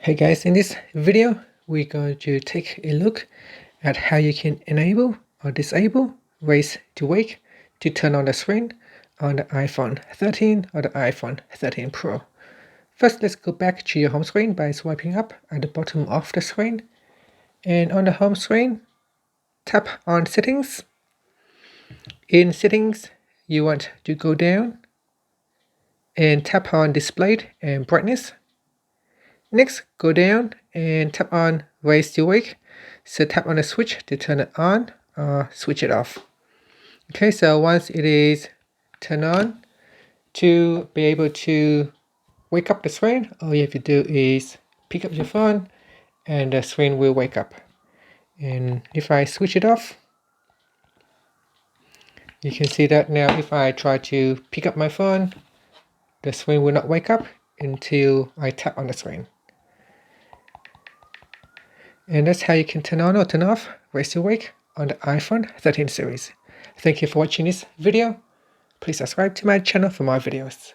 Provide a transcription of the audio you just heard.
Hey guys, in this video we're going to take a look at how you can enable or disable raise to wake to turn on the screen on the iPhone 13 or the iPhone 13 Pro. First, let's go back to your home screen by swiping up at the bottom of the screen, and on the home screen tap on settings. In settings you want to go down and tap on display and brightness. Next, go down and tap on raise to wake. So tap on the switch to turn it on or switch it off. Okay, so once it is turned on, to be able to wake up the screen, all you have to do is pick up your phone and the screen will wake up. And if I switch it off, you can see that now if I try to pick up my phone, the screen will not wake up until I tap on the screen. And that's how you can turn on or turn off raise to wake on the iPhone 13 series. Thank you for watching this video. Please subscribe to my channel for more videos.